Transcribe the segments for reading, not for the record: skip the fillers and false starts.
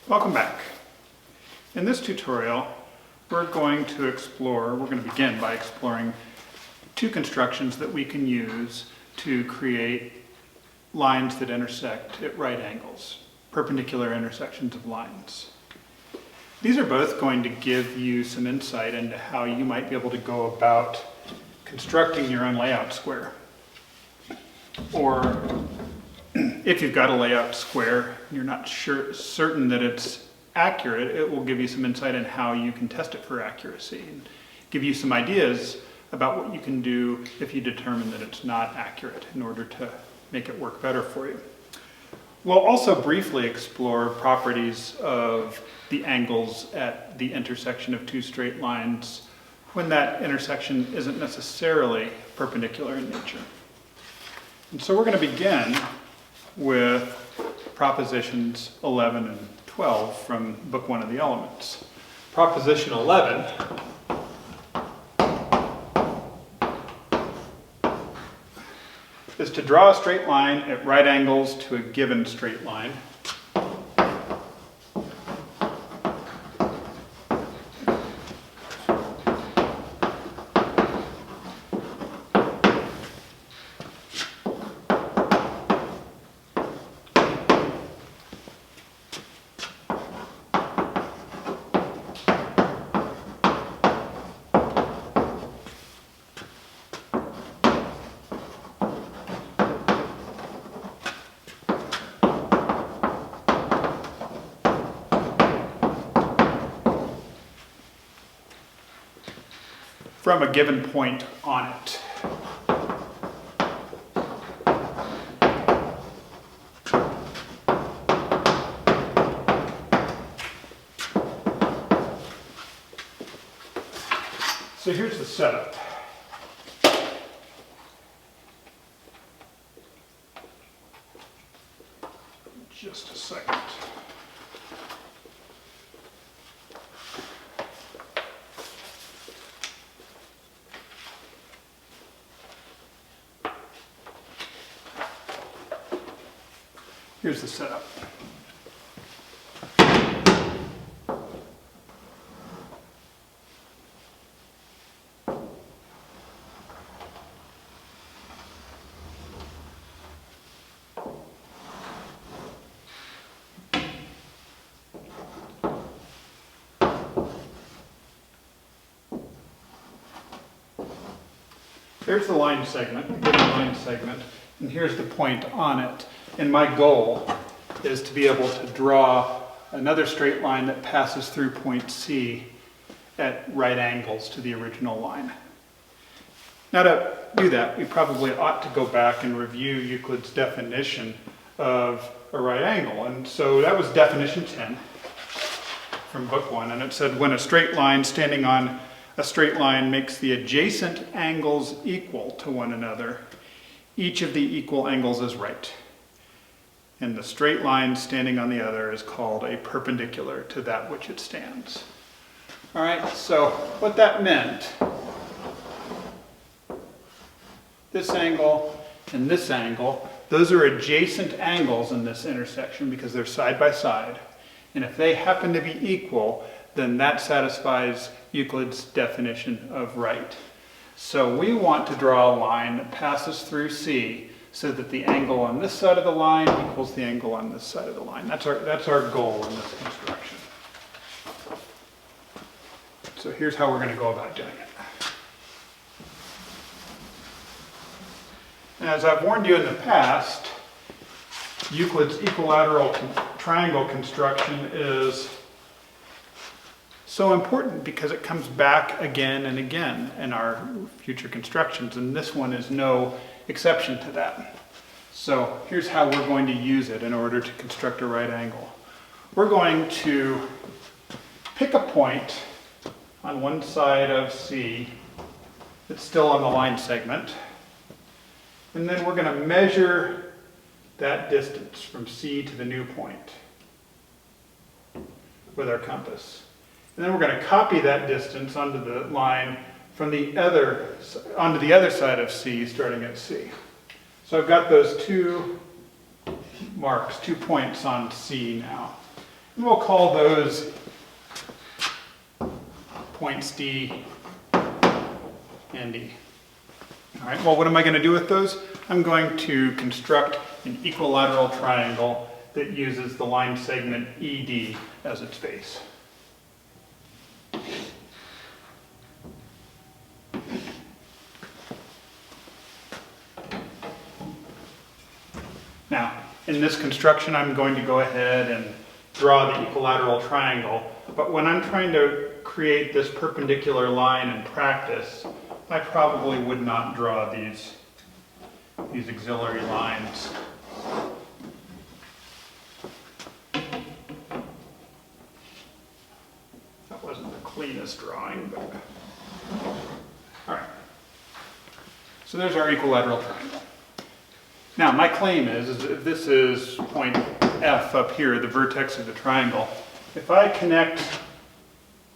Welcome back. In this tutorial, we're going to begin by exploring two constructions that we can use to create lines that intersect at right angles, perpendicular intersections of lines. These are both going to give you some insight into how you might be able to go about constructing your own layout square. Or if you've got a layout square and you're not certain that it's accurate, it will give you some insight in how you can test it for accuracy and give you some ideas about what you can do if you determine that it's not accurate in order to make it work better for you. We'll also briefly explore properties of the angles at the intersection of two straight lines when that intersection isn't necessarily perpendicular in nature. And so we're going to begin with propositions 11 and 12 from book 1 of the Elements. Proposition 11 is to draw a straight line at right angles to a given straight line. From a given point on it. So here's the setup. Just a second. Here's the setup. Here's the line segment, a given line segment, and here's the point on it. And my goal is to be able to draw another straight line that passes through point C at right angles to the original line. Now to do that, we probably ought to go back and review Euclid's definition of a right angle. And so that was definition 10 from book 1, and it said when a straight line standing on a straight line makes the adjacent angles equal to one another, each of the equal angles is right. And the straight line standing on the other is called a perpendicular to that which it stands. All right, so what that meant, this angle and this angle, those are adjacent angles in this intersection because they're side by side. And if they happen to be equal, then that satisfies Euclid's definition of right. So we want to draw a line that passes through C so that the angle on this side of the line equals the angle on this side of the line. That's our goal in this construction. So here's how we're going to go about doing it. And as I've warned you in the past, Euclid's equilateral triangle construction is so important because it comes back again and again in our future constructions, and this one is no exception to that. So here's how we're going to use it in order to construct a right angle. We're going to pick a point on one side of C that's still on the line segment, and then we're going to measure that distance from C to the new point with our compass. And then we're going to copy that distance onto the line from onto the other side of C, starting at C. So I've got those two marks, 2 points on C now. And we'll call those points D and E. All right, well, what am I going to do with those? I'm going to construct an equilateral triangle that uses the line segment ED as its base. Now, in this construction, I'm going to go ahead and draw the equilateral triangle, but when I'm trying to create this perpendicular line in practice, I probably would not draw these auxiliary lines. That wasn't the cleanest drawing, but all right. So there's our equilateral triangle. Now, my claim is if this is point F up here, the vertex of the triangle, if I connect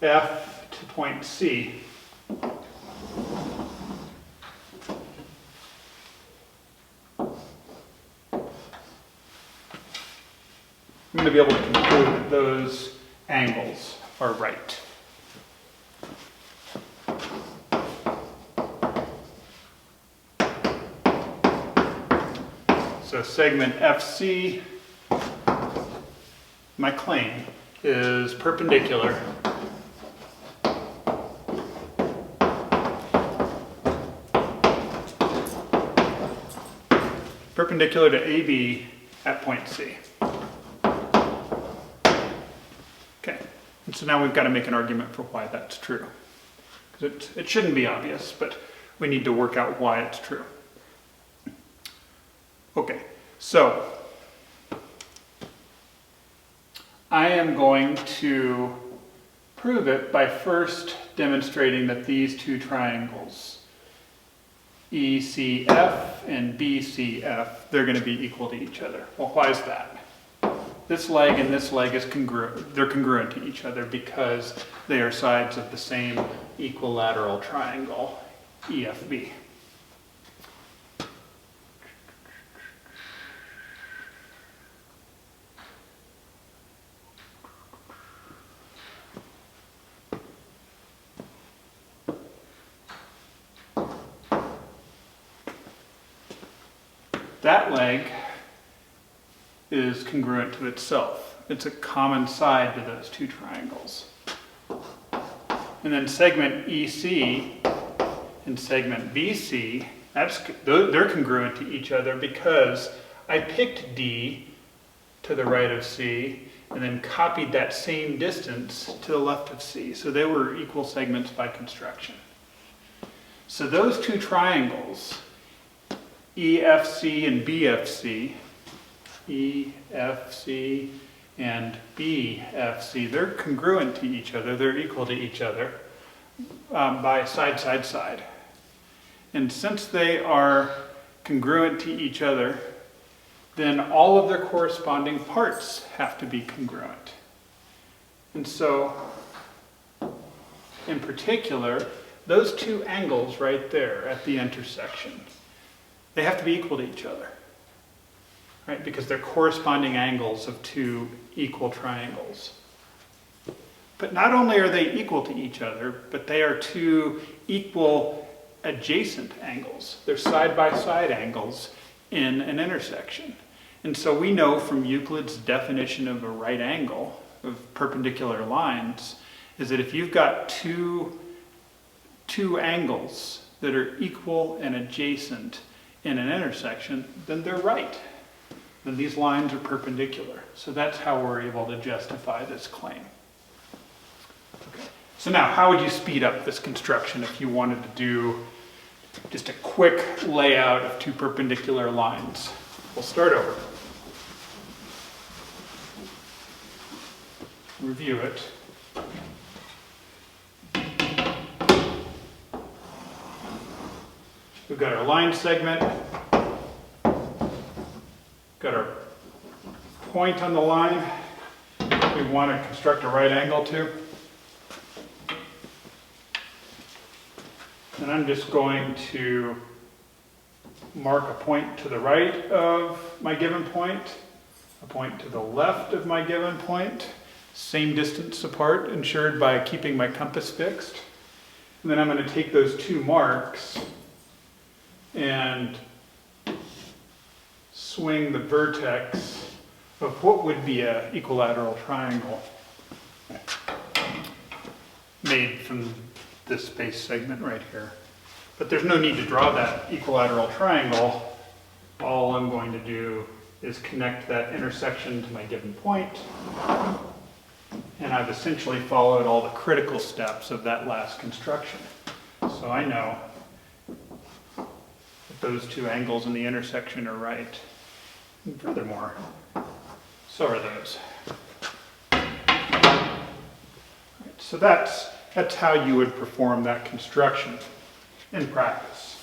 F to point C, I'm going to be able to conclude that those angles are right. So segment FC, my claim, is perpendicular to AB at point C. Okay, and so now we've got to make an argument for why that's true. Because it shouldn't be obvious, but we need to work out why it's true. Okay, so I am going to prove it by first demonstrating that these two triangles, ECF and BCF, they're going to be equal to each other. Well, why is that? This leg and this leg is congruent. They're congruent to each other because they are sides of the same equilateral triangle, EFB. That leg is congruent to itself. It's a common side to those two triangles. And then segment EC and segment BC, they're congruent to each other because I picked D to the right of C and then copied that same distance to the left of C. So they were equal segments by construction. So those two triangles, EFC and BFC, EFC and BFC, they're congruent to each other, they're equal to each other by side, side, side. And since they are congruent to each other, then all of their corresponding parts have to be congruent. And so, in particular, those two angles right there at the intersection, they have to be equal to each other, right? Because they're corresponding angles of two equal triangles. But not only are they equal to each other, but they are two equal adjacent angles. They're side-by-side angles in an intersection. And so we know from Euclid's definition of a right angle, of perpendicular lines, is that if you've got two angles that are equal and adjacent in an intersection, then they're right. Then these lines are perpendicular. So that's how we're able to justify this claim. Okay. So now, how would you speed up this construction if you wanted to do just a quick layout of two perpendicular lines? We'll start over. Review it. We've got our line segment, got our point on the line we want to construct a right angle to. And I'm just going to mark a point to the right of my given point, a point to the left of my given point, same distance apart, ensured by keeping my compass fixed. And then I'm going to take those two marks and swing the vertex of what would be an equilateral triangle made from this base segment right here. But there's no need to draw that equilateral triangle. All I'm going to do is connect that intersection to my given point, and I've essentially followed all the critical steps of that last construction. So I know that those two angles in the intersection are right. And furthermore, so are those. So that's how you would perform that construction in practice.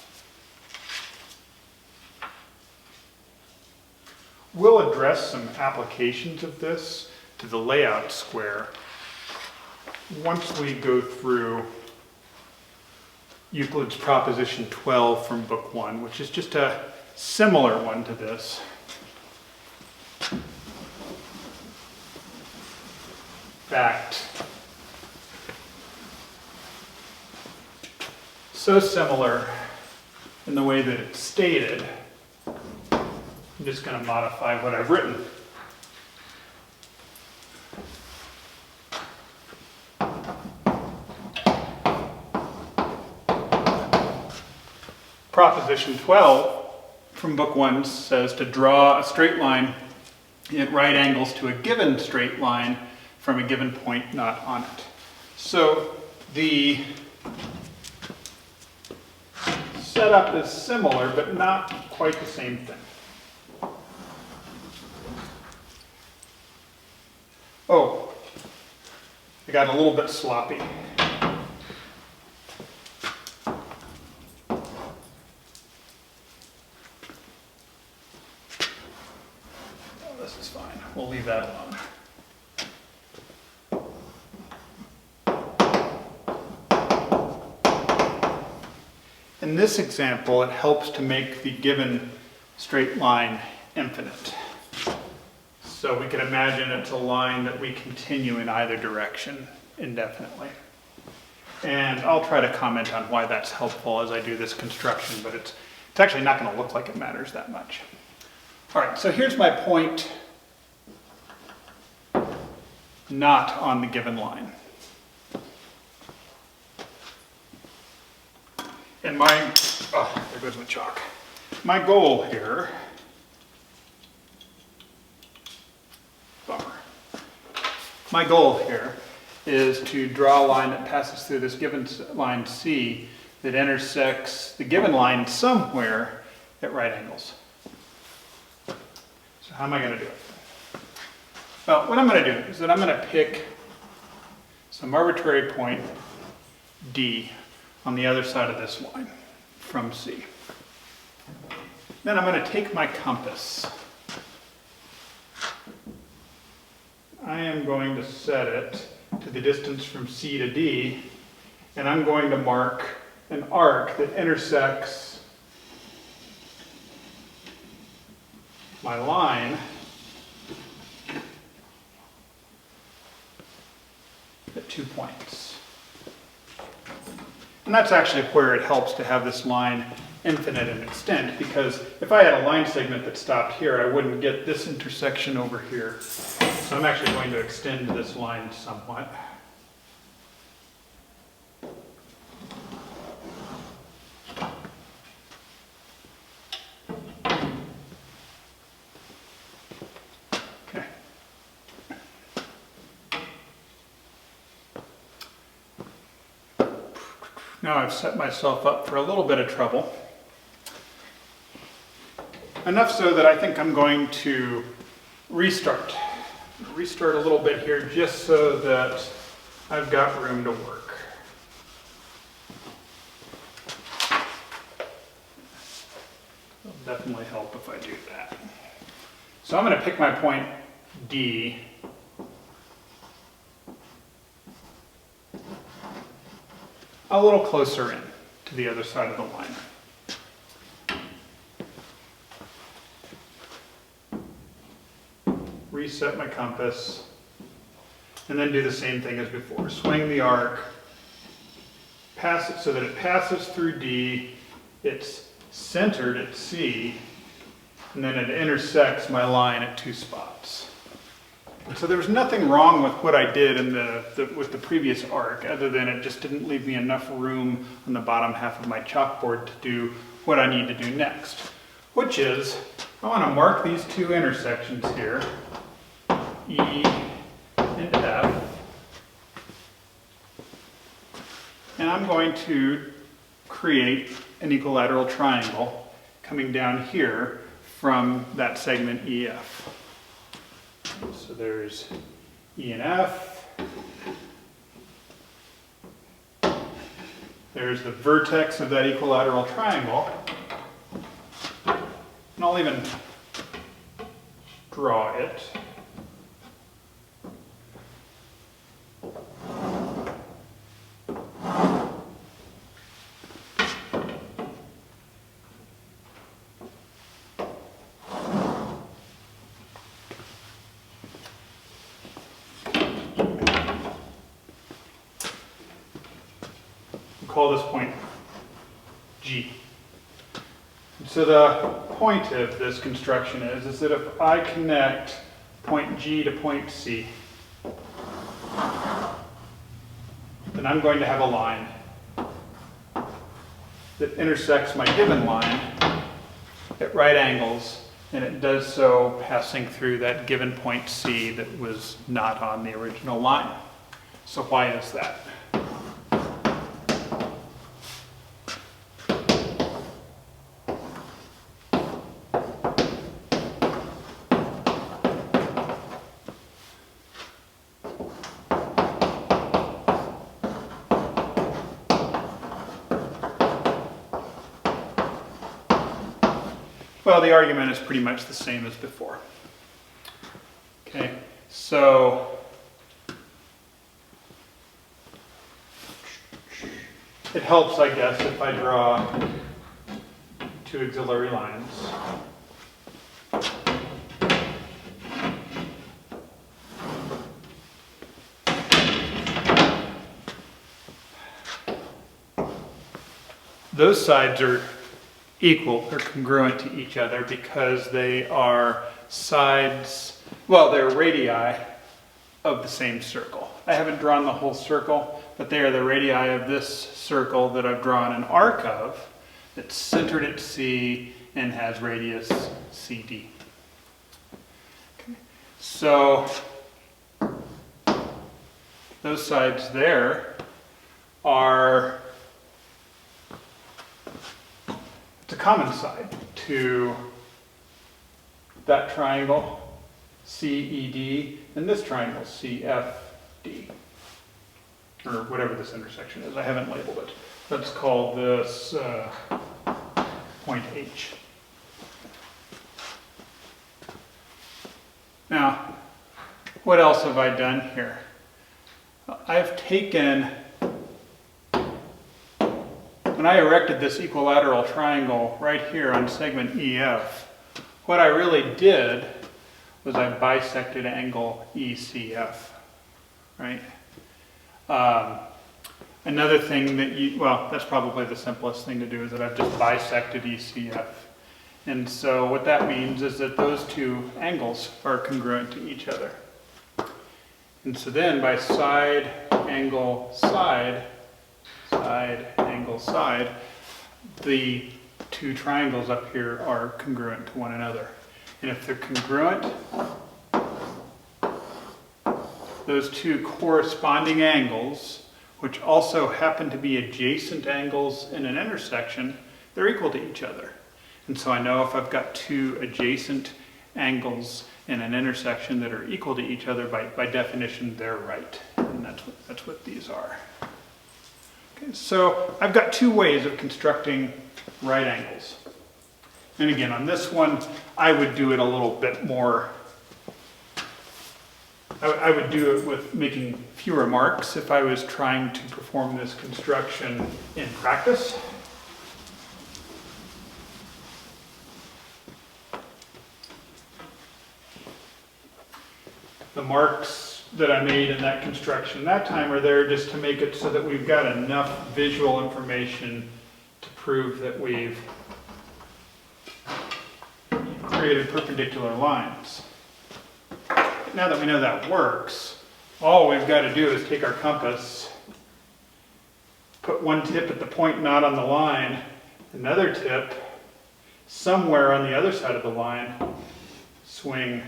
We'll address some applications of this to the layout square once we go through Euclid's proposition 12 from book 1, which is just a similar one to this. In fact, so similar in the way that it's stated, I'm just going to modify what I've written. Proposition 12 from book 1 says to draw a straight line at right angles to a given straight line from a given point not on it. So the setup is similar, but not quite the same thing. Oh, I got a little bit sloppy. Oh, this is fine. We'll leave that alone. In this example, it helps to make the given straight line infinite. So we can imagine it's a line that we continue in either direction indefinitely. And I'll try to comment on why that's helpful as I do this construction, but it's actually not going to look like it matters that much. All right, so here's my point not on the given line. And there goes my chalk. My goal here, bummer. My goal here is to draw a line that passes through this given line C that intersects the given line somewhere at right angles. So how am I going to do it? Well, what I'm going to do is that I'm going to pick some arbitrary point D on the other side of this line from C. Then I'm going to take my compass. I am going to set it to the distance from C to D, and I'm going to mark an arc that intersects my line at 2 points. And that's actually where it helps to have this line infinite in extent, because if I had a line segment that stopped here, I wouldn't get this intersection over here. So I'm actually going to extend this line somewhat. Okay. Now I've set myself up for a little bit of trouble. Enough so that I think I'm going to restart a little bit here just so that I've got room to work. It'll definitely help if I do that. So I'm going to pick my point D. A little closer in to the other side of the line. Reset my compass, And then do the same thing as before. Swing the arc, pass it so that it passes through D, it's centered at C, and then it intersects my line at 2 spots. And so there was nothing wrong with what I did in with the previous arc, other than it just didn't leave me enough room on the bottom half of my chalkboard to do what I need to do next, which is I want to mark these 2 intersections here, E and F, and I'm going to create an equilateral triangle coming down here from that segment EF. So there's E and F. There's the vertex of that equilateral triangle. And I'll even draw it. Call this point G. So the point of this construction is that if I connect point G to point C, then I'm going to have a line that intersects my given line at right angles, and it does so passing through that given point C that was not on the original line. So why is that? Well, the argument is pretty much the same as before. Okay, so it helps, I guess, if I draw 2 auxiliary lines. Those sides are equal or congruent to each other because they are sides, well, they're radii of the same circle. I haven't drawn the whole circle, but they are the radii of this circle that I've drawn an arc of that's centered at C and has radius CD. Okay. So those sides there are it's a common side to that triangle CED and this triangle CFD, or whatever this intersection is. I haven't labeled it. Let's call this point H. Now, what else have I done here? I've taken, when I erected this equilateral triangle right here on segment EF, what I really did was I bisected angle ECF, right? Another thing that well, that's probably the simplest thing to do, is that I've just bisected ECF. And so what that means is that those 2 angles are congruent to each other. And so then by side, angle, side, angle, side, the 2 triangles up here are congruent to one another. And if they're congruent, those 2 corresponding angles, which also happen to be adjacent angles in an intersection, they're equal to each other. And so I know if I've got 2 adjacent angles in an intersection that are equal to each other, by definition, they're right. And that's what these are. Okay, so I've got 2 ways of constructing right angles. And again, on this one, I would do it a little bit more. I would do it with making fewer marks if I was trying to perform this construction in practice. The marks that I made in that construction that time are there just to make it so that we've got enough visual information to prove that we've created perpendicular lines. Now that we know that works, all we've got to do is take our compass, put one tip at the point not on the line, another tip somewhere on the other side of the line, swing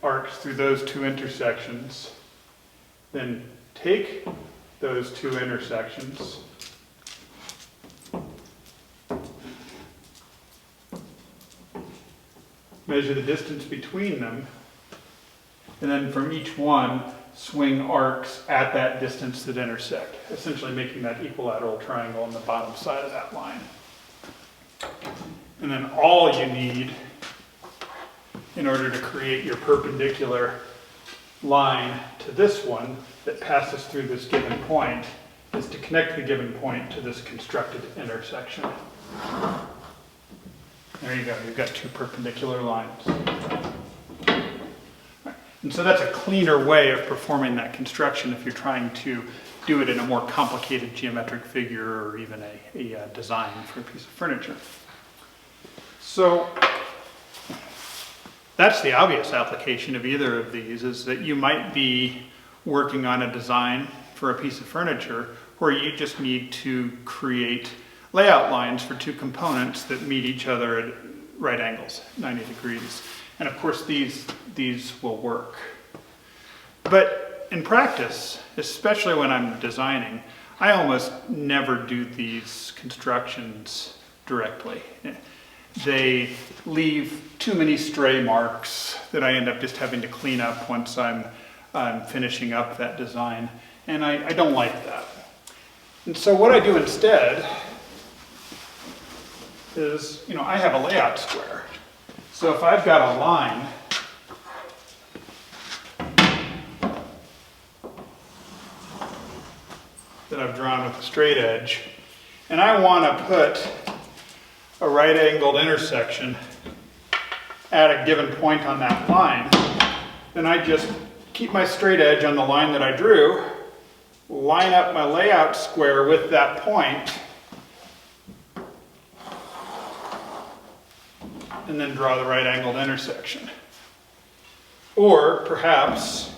arcs through those two intersections, then take those two intersections, measure the distance between them, and then from each one, swing arcs at that distance that intersect, essentially making that equilateral triangle on the bottom side of that line. And then all you need in order to create your perpendicular line to this one that passes through this given point is to connect the given point to this constructed intersection. There you go, you've got two perpendicular lines. And so that's a cleaner way of performing that construction if you're trying to do it in a more complicated geometric figure or even a design for a piece of furniture. So that's the obvious application of either of these, is that you might be working on a design for a piece of furniture where you just need to create layout lines for two components that meet each other at right angles, 90 degrees. And of course these will work. But in practice, especially when I'm designing, I almost never do these constructions directly. They leave too many stray marks that I end up just having to clean up once I'm finishing up that design. And I don't like that. And so what I do instead is, I have a layout square. So if I've got a line that I've drawn with a straight edge, and I want to put a right-angled intersection at a given point on that line, then I just keep my straight edge on the line that I drew, line up my layout square with that point, and then draw the right-angled intersection. Or perhaps,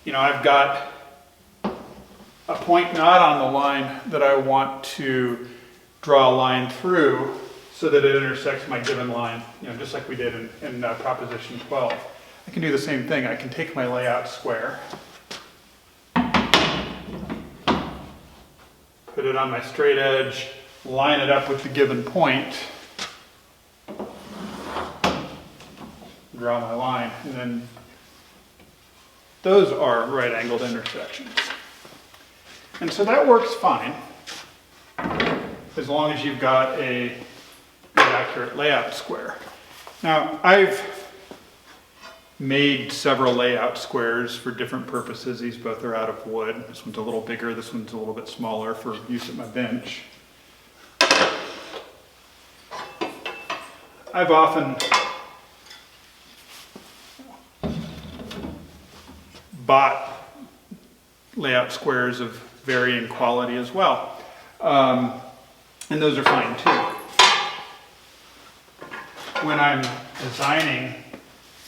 I've got a point not on the line that I want to draw a line through so that it intersects my given line, just like we did in Proposition 12. I can do the same thing. I can take my layout square, put it on my straight edge, line it up with the given point, draw my line, and then those are right-angled intersections. And so that works fine, as long as you've got a good accurate layout square. Now, I've made several layout squares for different purposes. These both are out of wood. This one's a little bigger, this one's a little bit smaller for use at my bench. I've often bought layout squares of varying quality as well. And those are fine too. When I'm designing,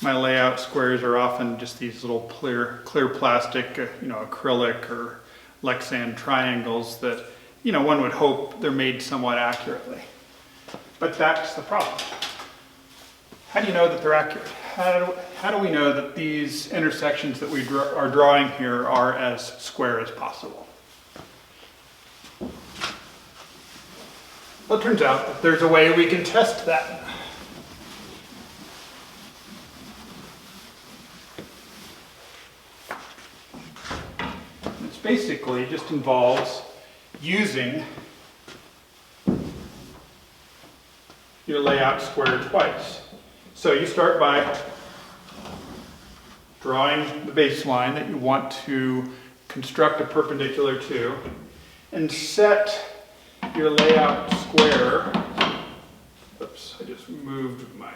my layout squares are often just these little clear plastic, acrylic or Lexan triangles that, one would hope they're made somewhat accurately. But that's the problem. How do you know that they're accurate? How do we know that these intersections that we are drawing here are as square as possible? Well, it turns out that there's a way we can test that. It basically just involves using your layout square twice. So you start by drawing the baseline that you want to construct a perpendicular to, and set your layout square. Oops, I just moved my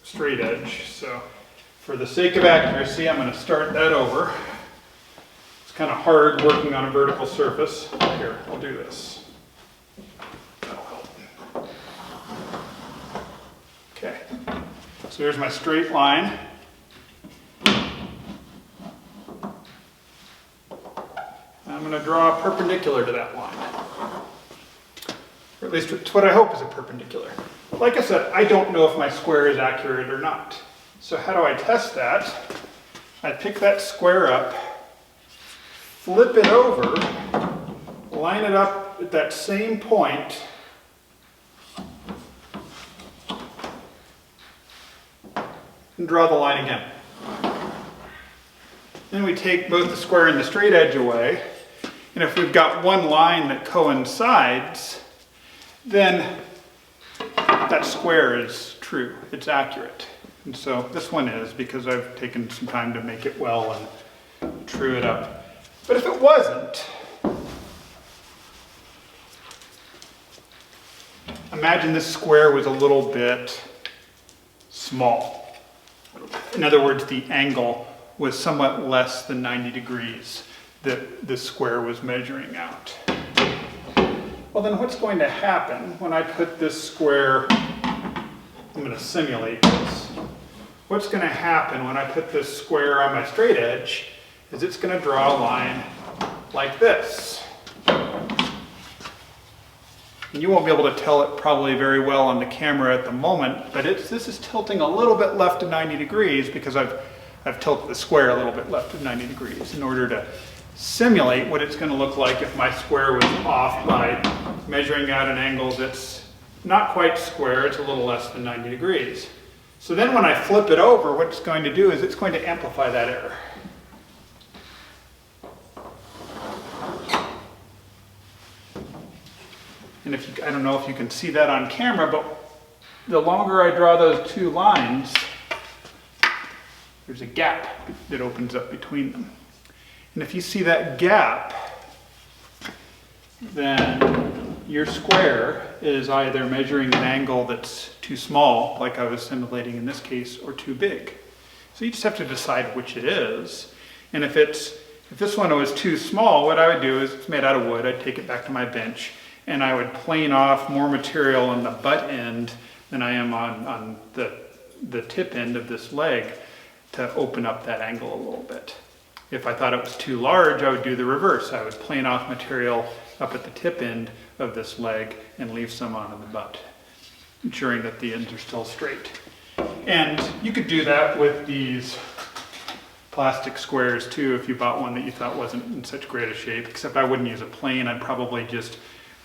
straight edge. So For the sake of accuracy, I'm going to start that over. It's kind of hard working on a vertical surface. Here, I'll do this. That'll help. Okay, so here's my straight line. I'm going to draw a perpendicular to that line. Or at least it's what I hope is a perpendicular. Like I said, I don't know if my square is accurate or not. So how do I test that? I pick that square up, flip it over, line it up at that same point, and draw the line again. Then we take both the square and the straight edge away, and if we've got one line that coincides, then that square is true, it's accurate. And so this one is, because I've taken some time to make it well and true it up. But if it wasn't, imagine this square was a little bit small. In other words, the angle was somewhat less than 90 degrees that this square was measuring out. Well, then what's going to happen when I put this square, I'm going to simulate this. What's going to happen when I put this square on my straight edge is it's going to draw a line like this. And you won't be able to tell it probably very well on the camera at the moment, but this is tilting a little bit left of 90 degrees because I've tilted the square a little bit left of 90 degrees in order to simulate what it's going to look like if my square was off by measuring out an angle that's not quite square, it's a little less than 90 degrees. So then when I flip it over, what it's going to do is it's going to amplify that error. And I don't know if you can see that on camera, but the longer I draw those two lines, there's a gap that opens up between them. And if you see that gap, then your square is either measuring an angle that's too small, like I was simulating in this case, or too big. So you just have to decide which it is. And if this one was too small, what I would do is, it's made out of wood, I'd take it back to my bench, and I would plane off more material on the butt end than I am on the tip end of this leg to open up that angle a little bit. If I thought it was too large, I would do the reverse. I would plane off material up at the tip end of this leg and leave some on in the butt, ensuring that the ends are still straight. And you could do that with these plastic squares too if you bought one that you thought wasn't in such great a shape, except I wouldn't use a plane. I'd probably just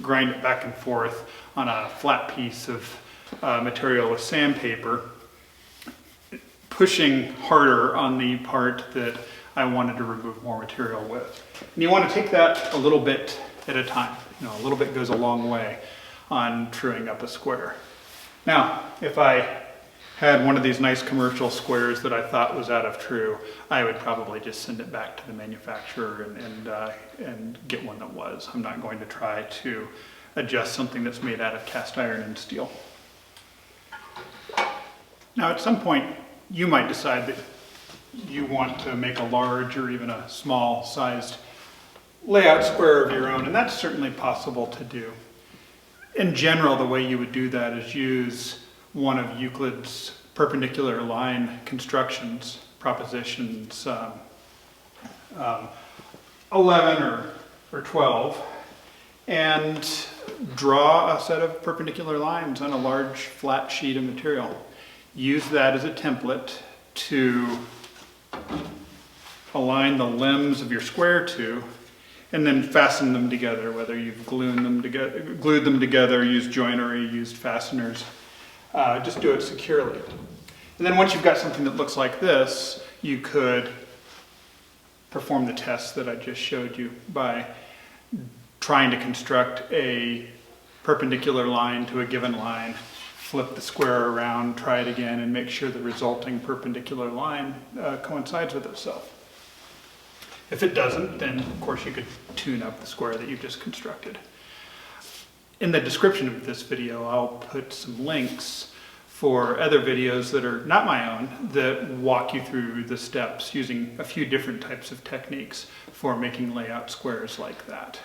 grind it back and forth on a flat piece of material with sandpaper, pushing harder on the part that I wanted to remove more material with. And you want to take that a little bit at a time. You know, a little bit goes a long way on truing up a square. Now, if I had one of these nice commercial squares that I thought was out of true, I would probably just send it back to the manufacturer and get one that was. I'm not going to try to adjust something that's made out of cast iron and steel. Now, at some point, you might decide that you want to make a large or even a small sized layout square of your own, and that's certainly possible to do. In general, the way you would do that is use one of Euclid's perpendicular line constructions, propositions 11 or 12, and draw a set of perpendicular lines on a large flat sheet of material. Use that as a template to align the limbs of your square to, and then fasten them together, whether you've glued them together, used joinery, used fasteners. Just do it securely. And then once you've got something that looks like this, you could perform the test that I just showed you by trying to construct a perpendicular line to a given line, flip the square around, try it again, and make sure the resulting perpendicular line coincides with itself. If it doesn't, then of course you could tune up the square that you've just constructed. In the description of this video, I'll put some links for other videos that are not my own that walk you through the steps using a few different types of techniques for making layout squares like that.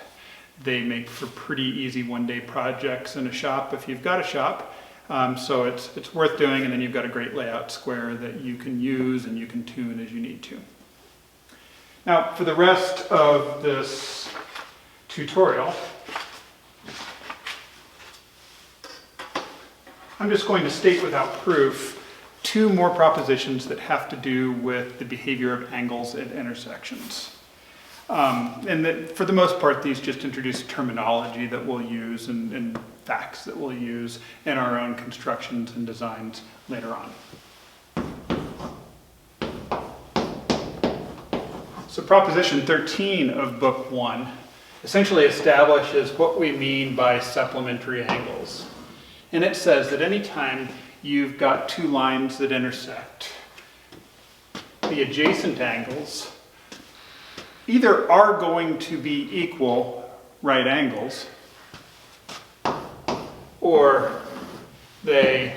They make for pretty easy one-day projects in a shop if you've got a shop. So it's worth doing, and then you've got a great layout square that you can use and you can tune as you need to. Now, for the rest of this tutorial, I'm just going to state without proof two more propositions that have to do with the behavior of angles at intersections. And that, for the most part, these just introduce terminology that we'll use and facts that we'll use in our own constructions and designs later on. So proposition 13 of book 1 essentially establishes what we mean by supplementary angles. And it says that anytime you've got two lines that intersect, the adjacent angles either are going to be equal right angles, or their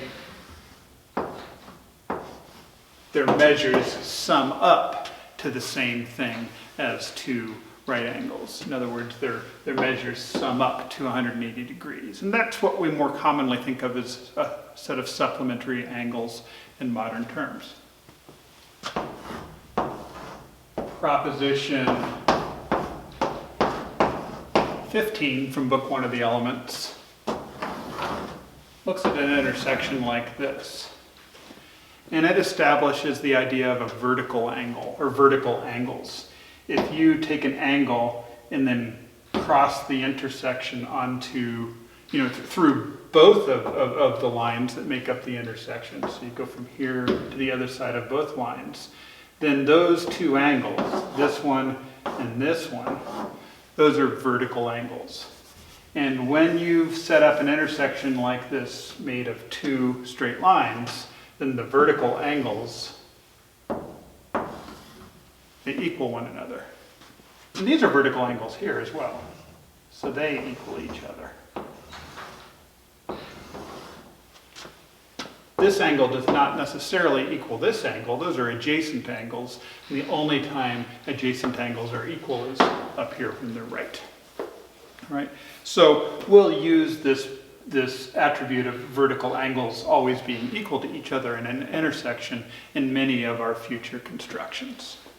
measures sum up to the same thing as two right angles. In other words, their measures sum up to 180 degrees. And that's what we more commonly think of as a set of supplementary angles in modern terms. Proposition 15 from book 1 of the Elements looks at an intersection like this. And it establishes the idea of a vertical angle, or vertical angles. If you take an angle and then cross the intersection onto, through both of the lines that make up the intersection, so you go from here to the other side of both lines, then those two angles, this one and this one, those are vertical angles. And when you've set up an intersection like this made of two straight lines, then the vertical angles, they equal one another. And these are vertical angles here as well. So they equal each other. This angle does not necessarily equal this angle. Those are adjacent angles. And the only time adjacent angles are equal is up here from the right. All right? So we'll use this attribute of vertical angles always being equal to each other in an intersection in many of our future constructions.